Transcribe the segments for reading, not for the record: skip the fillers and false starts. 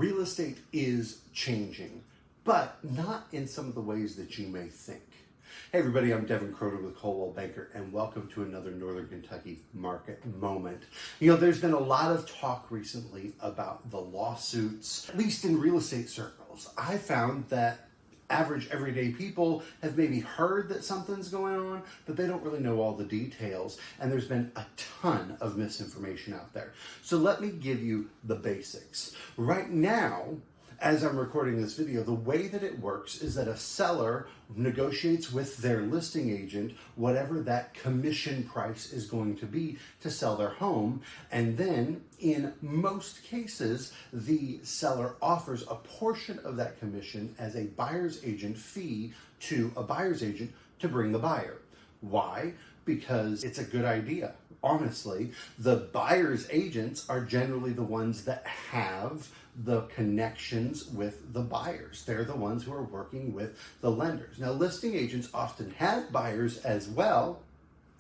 Real estate is changing, but not in some of the ways that you may think. Hey everybody, I'm Devin with Coldwell Banker, and welcome to another Northern Kentucky market moment. You know, there's been a lot of talk recently about the lawsuits, at least in real estate circles. I found that average everyday people have maybe heard that something's going on, but they don't really know all the details, and there's been a ton of misinformation out there. So let me give you the basics. Right now, as I'm recording this video, the way that it works is that a seller negotiates with their listing agent whatever that commission price is going to be to sell their home. And then in most cases, the seller offers a portion of that commission as a buyer's agent fee to a buyer's agent to bring the buyer. Why? Because it's a good idea. Honestly, the buyer's agents are generally the ones that have the connections with the buyers. They're the ones who are working with the lenders. Now, listing agents often have buyers as well,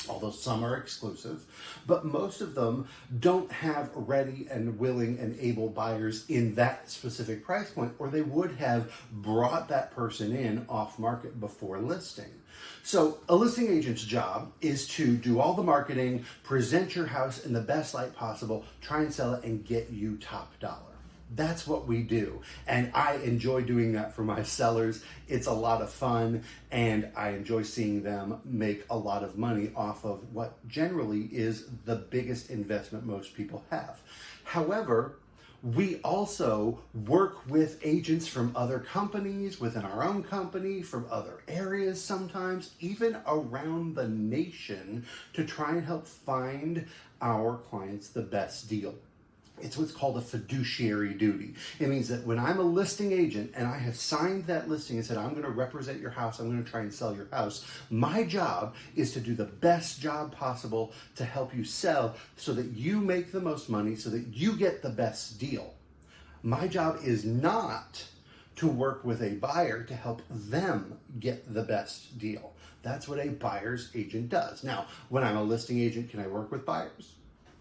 although some are exclusive, but most of them don't have ready and willing and able buyers in that specific price point, or they would have brought that person in off market before listing. So a listing agent's job is to do all the marketing, present your house in the best light possible, try and sell it and get you top dollar. That's what we do. And I enjoy doing that for my sellers. It's a lot of fun, and I enjoy seeing them make a lot of money off of what generally is the biggest investment most people have. However, we also work with agents from other companies, within our own company, from other areas sometimes, even around the nation, to try and help find our clients the best deal. It's what's called a fiduciary duty. It means that when I'm a listing agent and I have signed that listing and said, I'm going to represent your house, I'm going to try and sell your house, my job is to do the best job possible to help you sell so that you make the most money, so that you get the best deal. My job is not to work with a buyer to help them get the best deal. That's what a buyer's agent does. Now, when I'm a listing agent, can I work with buyers?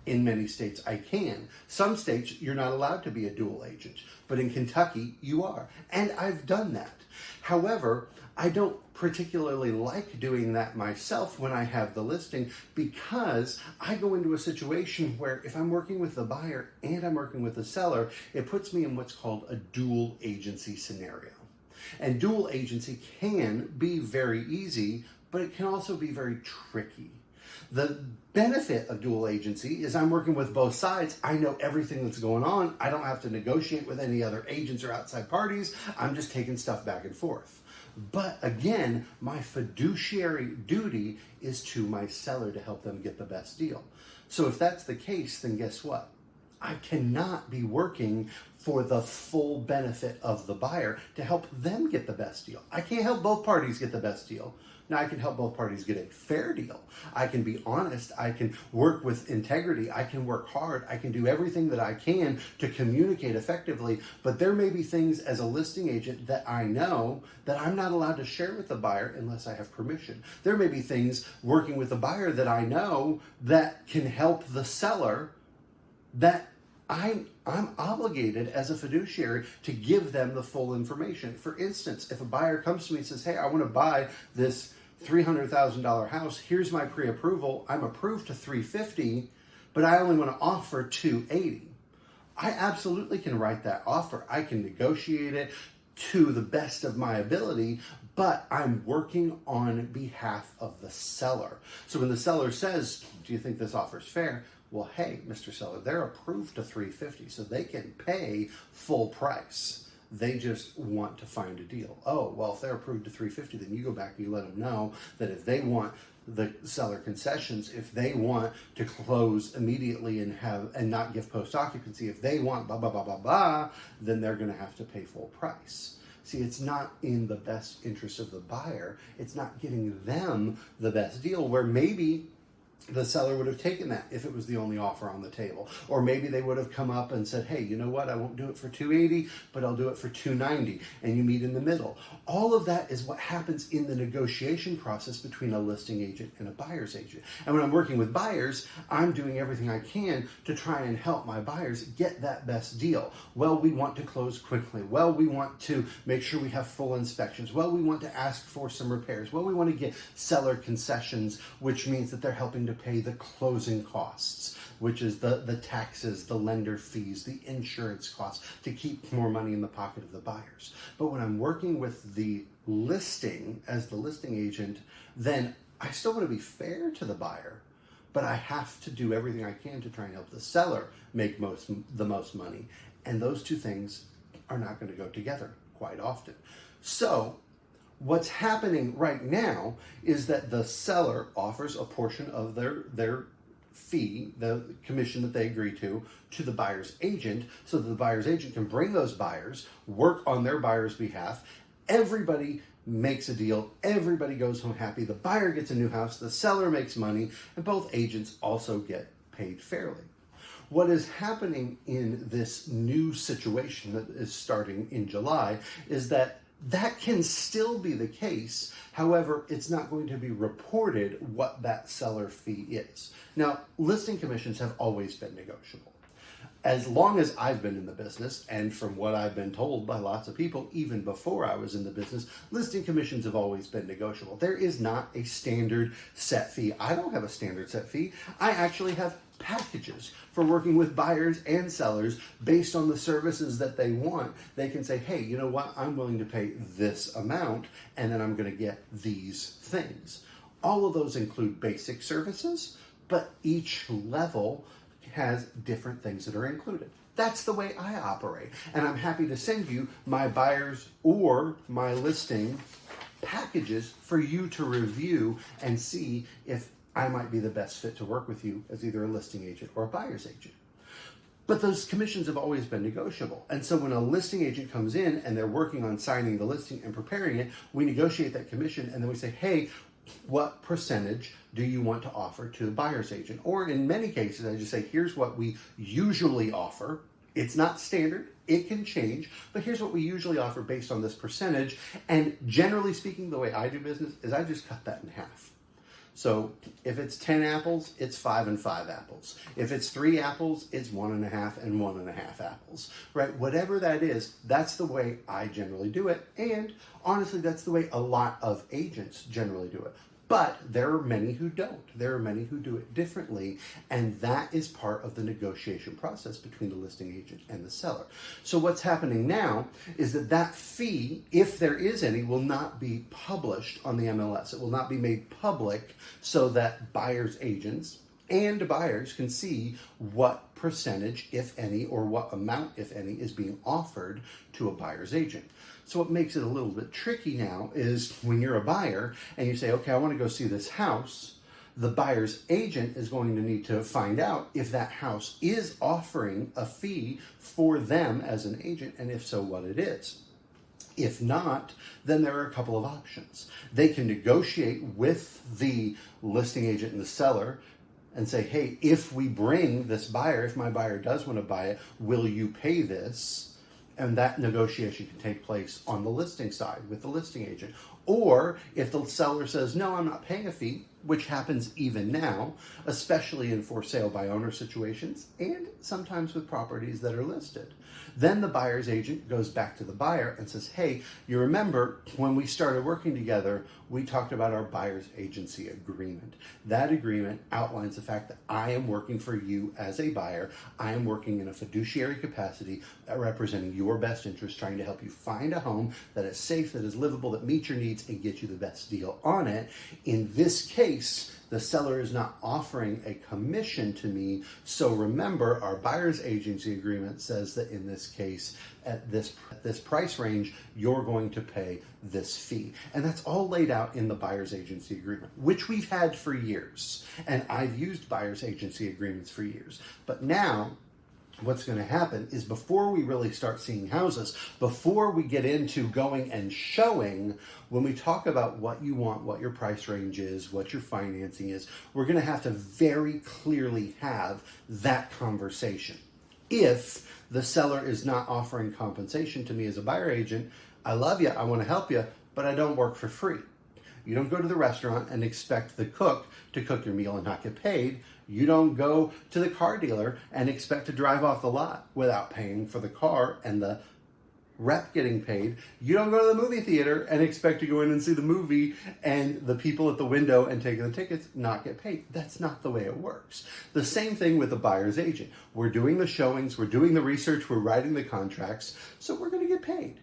In many states, I can. Some states, you're not allowed to be a dual agent, but in Kentucky, you are. And I've done that. However, I don't particularly like doing that myself when I have the listing, because I go into a situation where if I'm working with the buyer and I'm working with the seller, it puts me in what's called a dual agency scenario. And dual agency can be very easy, but it can also be very tricky. The benefit of dual agency is I'm working with both sides. I know everything that's going on. I don't have to negotiate with any other agents or outside parties. I'm just taking stuff back and forth. But again, my fiduciary duty is to my seller to help them get the best deal. So if that's the case, then guess what? I cannot be working for the full benefit of the buyer to help them get the best deal. I can't help both parties get the best deal. Now, I can help both parties get a fair deal. I can be honest. I can work with integrity. I can work hard. I can do everything that I can to communicate effectively. But there may be things as a listing agent that I know that I'm not allowed to share with the buyer unless I have permission. There may be things working with the buyer that I know that can help the seller that I'm obligated as a fiduciary to give them the full information. For instance, if a buyer comes to me and says, hey, I want to buy this $300,000 house, here's my pre-approval, I'm approved to $350,000, but I only want to offer $280,000. I absolutely can write that offer. I can negotiate it to the best of my ability, but I'm working on behalf of the seller. So when the seller says, do you think this offer is fair? Well, hey, Mr. Seller, they're approved to $350,000, so they can pay full price. They just want to find a deal. Oh, well, if they're approved to $350,000, then you go back and you let them know that if they want the seller concessions, if they want to close immediately and not give post occupancy, if they want blah blah blah blah blah, then they're going to have to pay full price. See, it's not in the best interest of the buyer. It's not getting them the best deal, where maybe the seller would have taken that if it was the only offer on the table. Or maybe they would have come up and said, hey, you know what, I won't do it for $280, but I'll do it for $290, and you meet in the middle. All of that is what happens in the negotiation process between a listing agent and a buyer's agent. And when I'm working with buyers, I'm doing everything I can to try and help my buyers get that best deal. Well, we want to close quickly. Well, we want to make sure we have full inspections. Well, we want to ask for some repairs. Well, we want to get seller concessions, which means that they're helping to pay the closing costs, which is the taxes, the lender fees, the insurance costs, to keep more money in the pocket of the buyers. But when I'm working with the listing as the listing agent, then I still want to be fair to the buyer, but I have to do everything I can to try and help the seller make the most money. And those two things are not going to go together quite often. So what's happening right now is that the seller offers a portion of their fee, the commission that they agree to the buyer's agent, so that the buyer's agent can bring those buyers, work on their buyer's behalf. Everybody makes a deal. Everybody goes home happy. The buyer gets a new house. The seller makes money, and both agents also get paid fairly. What is happening in this new situation that is starting in July is that can still be the case. However, it's not going to be reported what that seller fee is. Now, listing commissions have always been negotiable. As long as I've been in the business, and from what I've been told by lots of people, even before I was in the business, listing commissions have always been negotiable. There is not a standard set fee. I don't have a standard set fee. I actually have packages for working with buyers and sellers based on the services that they want. They can say, hey, you know what, I'm willing to pay this amount, and then I'm going to get these things. All of those include basic services, but each level has different things that are included. That's the way I operate. And I'm happy to send you my buyers or my listing packages for you to review and see if I might be the best fit to work with you as either a listing agent or a buyer's agent. But those commissions have always been negotiable. And so when a listing agent comes in and they're working on signing the listing and preparing it, we negotiate that commission, and then we say, hey, what percentage do you want to offer to a buyer's agent? Or in many cases, I just say, here's what we usually offer. It's not standard, it can change, but here's what we usually offer based on this percentage. And generally speaking, the way I do business is I just cut that in half. So if it's 10 apples, it's 5 and 5 apples. If it's 3 apples, it's 1.5 and 1.5 apples, right? Whatever that is, that's the way I generally do it. And honestly, that's the way a lot of agents generally do it. But there are many who don't. There are many who do it differently, and that is part of the negotiation process between the listing agent and the seller. So what's happening now is that fee, if there is any, will not be published on the MLS. It will not be made public so that buyers agents and buyers can see what percentage, if any, or what amount, if any, is being offered to a buyer's agent. So what makes it a little bit tricky now is when you're a buyer and you say, okay, I want to go see this house, the buyer's agent is going to need to find out if that house is offering a fee for them as an agent, and if so, what it is. If not, then there are a couple of options. They can negotiate with the listing agent and the seller and say, hey, if we bring this buyer, if my buyer does want to buy it, will you pay this? And that negotiation can take place on the listing side with the listing agent. Or if the seller says, no, I'm not paying a fee, which happens even now, especially in for sale by owner situations and sometimes with properties that are listed. Then the buyer's agent goes back to the buyer and says, hey, you remember when we started working together, we talked about our buyer's agency agreement. That agreement outlines the fact that I am working for you as a buyer. I am working in a fiduciary capacity representing your best interest, trying to help you find a home that is safe, that is livable, that meets your needs, and get you the best deal on it. In this case, the seller is not offering a commission to me. So remember, our buyer's agency agreement says that in this case, at this price range, you're going to pay this fee. And that's all laid out in the buyer's agency agreement, which we've had for years. And I've used buyer's agency agreements for years. But now, what's going to happen is before we really start seeing houses, before we get into going and showing, when we talk about what you want, what your price range is, what your financing is, we're going to have to very clearly have that conversation. If the seller is not offering compensation to me as a buyer agent, I love you, I want to help you, but I don't work for free. You don't go to the restaurant and expect the cook to cook your meal and not get paid. You don't go to the car dealer and expect to drive off the lot without paying for the car and the rep getting paid. You don't go to the movie theater and expect to go in and see the movie and the people at the window and taking the tickets not get paid. That's not the way it works. The same thing with the buyer's agent. We're doing the showings, we're doing the research, we're writing the contracts, so we're going to get paid.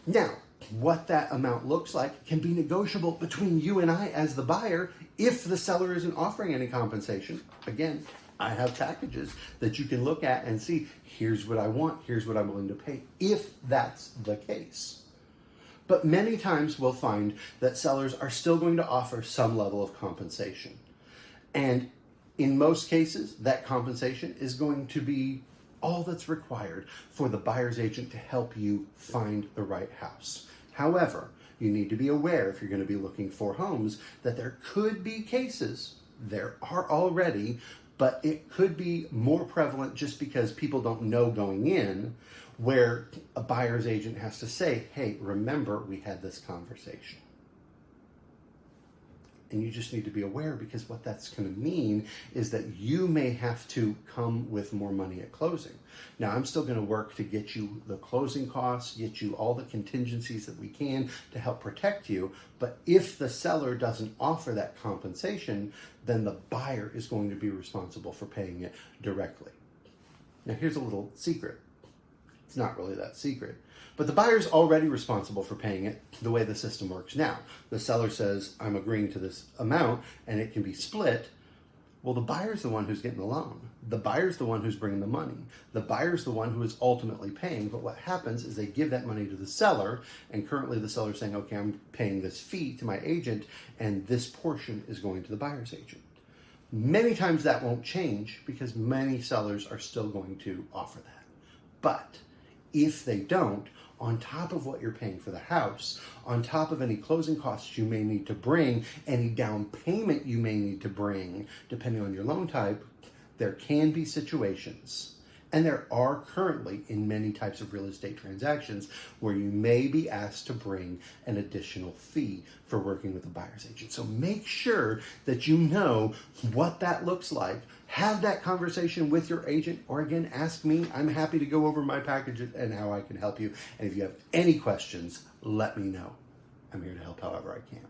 Now, what that amount looks like can be negotiable between you and I as the buyer if the seller isn't offering any compensation. Again, I have packages that you can look at and see, here's what I want, here's what I'm willing to pay, if that's the case. But many times we'll find that sellers are still going to offer some level of compensation. And in most cases, that compensation is going to be all that's required for the buyer's agent to help you find the right house. However, you need to be aware, if you're going to be looking for homes, that there could be cases, there are already, but it could be more prevalent just because people don't know going in, where a buyer's agent has to say, hey, remember we had this conversation. And you just need to be aware, because what that's going to mean is that you may have to come with more money at closing. Now, I'm still going to work to get you the closing costs, get you all the contingencies that we can to help protect you. But if the seller doesn't offer that compensation, then the buyer is going to be responsible for paying it directly. Now, here's a little secret. It's not really that secret. But the buyer's already responsible for paying it the way the system works now. The seller says, I'm agreeing to this amount, and it can be split. Well, the buyer's the one who's getting the loan. The buyer's the one who's bringing the money. The buyer's the one who is ultimately paying. But what happens is they give that money to the seller, and currently the seller's saying, okay, I'm paying this fee to my agent, and this portion is going to the buyer's agent. Many times that won't change because many sellers are still going to offer that. But if they don't, on top of what you're paying for the house, on top of any closing costs you may need to bring, any down payment you may need to bring, depending on your loan type, there can be situations, and there are currently in many types of real estate transactions, where you may be asked to bring an additional fee for working with a buyer's agent. So make sure that you know what that looks like. Have that conversation with your agent, or again, ask me. I'm happy to go over my package and how I can help you. And if you have any questions, let me know. I'm here to help however I can.